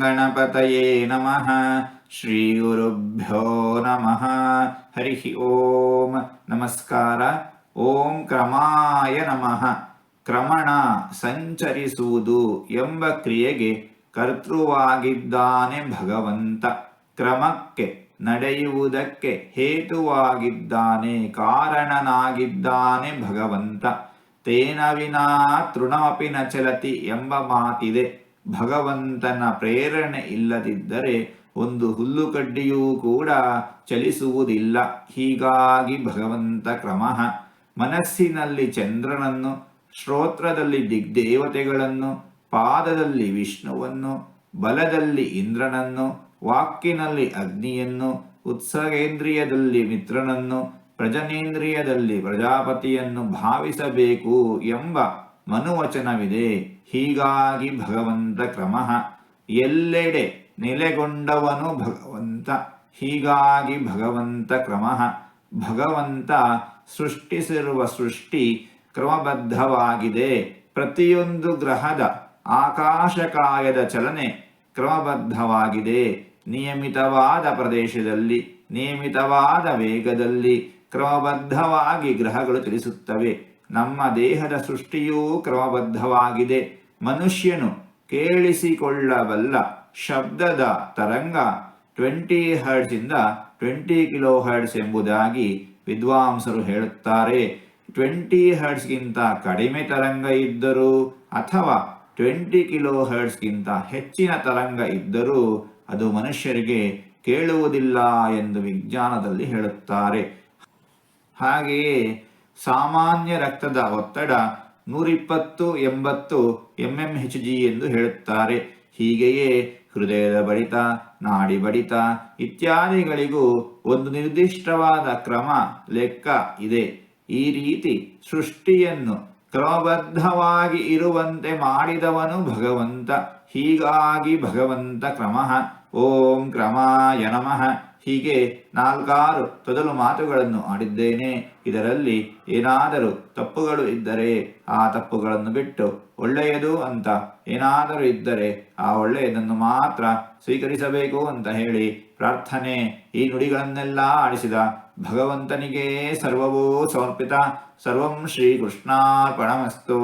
ಗಣಪತಯೇ ನಮಃ. ಶ್ರೀ ಗುರುಭ್ಯೋ ನಮಃ. ಹರಿ ಓಂ. ನಮಸ್ಕಾರ. ಓಂ ಕ್ರಮಾಯ ನಮಃ. ಕ್ರಮಣ ಸಂಚರಿಸುವುದು ಎಂಬ ಕ್ರಿಯೆಗೆ ಕರ್ತೃವಾಗಿದ್ದಾನೆ ಭಗವಂತ. ಕ್ರಮಕ್ಕೆ ನಡೆಯುವುದಕ್ಕೆ ಹೇತುವಾಗಿದ್ದಾನೆ, ಕಾರಣನಾಗಿದ್ದಾನೆ ಭಗವಂತ. ತೇನ ವಿನಾ ತೃಣಮಪಿ ನ ಚಲತಿ ಎಂಬ ಮಾತಿದೆ. ಭಗವಂತನ ಪ್ರೇರಣೆ ಇಲ್ಲದಿದ್ದರೆ ಒಂದು ಹುಲ್ಲುಕಡ್ಡಿಯೂ ಕೂಡ ಚಲಿಸುವುದಿಲ್ಲ. ಹೀಗಾಗಿ ಭಗವಂತ ಕ್ರಮಃ. ಮನಸ್ಸಿನಲ್ಲಿ ಚಂದ್ರನನ್ನು, ಶ್ರೋತ್ರದಲ್ಲಿ ದಿಗ್ದೇವತೆಗಳನ್ನು, ಪಾದದಲ್ಲಿ ವಿಷ್ಣುವನ್ನು, ಬಲದಲ್ಲಿ ಇಂದ್ರನನ್ನು, ವಾಕ್ಕಿನಲ್ಲಿ ಅಗ್ನಿಯನ್ನು, ಉತ್ಸಗೇಂದ್ರಿಯದಲ್ಲಿ ಮಿತ್ರನನ್ನು, ಪ್ರಜನೇಂದ್ರಿಯದಲ್ಲಿ ಪ್ರಜಾಪತಿಯನ್ನು ಭಾವಿಸಬೇಕು ಎಂಬ ಮನುವಚನವಿದೆ. ಹೀಗಾಗಿ ಭಗವಂತ ಕ್ರಮಃ. ಎಲ್ಲೆಡೆ ನೆಲೆಗೊಂಡವನು ಭಗವಂತ. ಹೀಗಾಗಿ ಭಗವಂತ ಕ್ರಮಃ. ಭಗವಂತ ಸೃಷ್ಟಿಸಿರುವ ಸೃಷ್ಟಿ ಕ್ರಮಬದ್ಧವಾಗಿದೆ. ಪ್ರತಿಯೊಂದು ಗ್ರಹದ ಆಕಾಶಕಾಯದ ಚಲನೆ ಕ್ರಮಬದ್ಧವಾಗಿದೆ. ನಿಯಮಿತವಾದ ಪ್ರದೇಶದಲ್ಲಿ, ನಿಯಮಿತವಾದ ವೇಗದಲ್ಲಿ ಕ್ರಮಬದ್ಧವಾಗಿ ಗ್ರಹಗಳು ಚಲಿಸುತ್ತವೆ. ನಮ್ಮ ದೇಹದ ಸೃಷ್ಟಿಯೂ ಕ್ರಮಬದ್ಧವಾಗಿದೆ. ಮನುಷ್ಯನು ಕೇಳಿಸಿಕೊಳ್ಳಬಲ್ಲ ಶಬ್ದದ ತರಂಗ 20 ಹರ್ಟ್ಸ್ ಇಂದ 20 ಕಿಲೋ ಹರ್ಟ್ಸ್ ಎಂಬುದಾಗಿ ವಿದ್ವಾಂಸರು ಹೇಳುತ್ತಾರೆ. 20 ಹರ್ಟ್ಸ್ಗಿಂತ ಕಡಿಮೆ ತರಂಗ ಇದ್ದರೂ ಅಥವಾ 20 ಕಿಲೋ ಹರ್ಟ್ಸ್ಗಿಂತ ಹೆಚ್ಚಿನ ತರಂಗ ಇದ್ದರೂ ಅದು ಮನುಷ್ಯರಿಗೆ ಕೇಳುವುದಿಲ್ಲ ಎಂದು ವಿಜ್ಞಾನದಲ್ಲಿ ಹೇಳುತ್ತಾರೆ. ಹಾಗೆಯೇ ಸಾಮಾನ್ಯ ರಕ್ತದ ಒತ್ತಡ 120/80 mmHg ಎಂದು ಹೇಳುತ್ತಾರೆ. ಹೀಗೆಯೇ ಹೃದಯದ ಬಡಿತ, ನಾಡಿ ಬಡಿತ ಇತ್ಯಾದಿಗಳಿಗೂ ಒಂದು ನಿರ್ದಿಷ್ಟವಾದ ಕ್ರಮ, ಲೆಕ್ಕ ಇದೆ. ಈ ರೀತಿ ಸೃಷ್ಟಿಯನ್ನು ಕ್ರಮಬದ್ಧವಾಗಿ ಇರುವಂತೆ ಮಾಡಿದವನು ಭಗವಂತ. ಹೀಗಾಗಿ ಭಗವಂತ ಕ್ರಮಃ. ಓಂ ಕ್ರಮಾಯ ನಮಃ. ಹೀಗೆ 4 ತೊದಲು ಮಾತುಗಳನ್ನು ಆಡಿದ್ದೇನೆ. ಇದರಲ್ಲಿ ಏನಾದರೂ ತಪ್ಪುಗಳು ಇದ್ದರೆ ಆ ತಪ್ಪುಗಳನ್ನು ಬಿಟ್ಟು ಒಳ್ಳೆಯದು ಅಂತ ಏನಾದರೂ ಇದ್ದರೆ ಆ ಒಳ್ಳೆಯದನ್ನು ಮಾತ್ರ ಸ್ವೀಕರಿಸಬೇಕು ಅಂತ ಹೇಳಿ ಪ್ರಾರ್ಥನೆ. ಈ ನುಡಿಗಳನ್ನೆಲ್ಲ ಆಡಿಸಿದ ಭಗವಂತನಿಗೆ ಸರ್ವವೂ ಸಮರ್ಪಿತ. ಸರ್ವಂ ಶ್ರೀಕೃಷ್ಣಾರ್ಪಣಮಸ್ತು.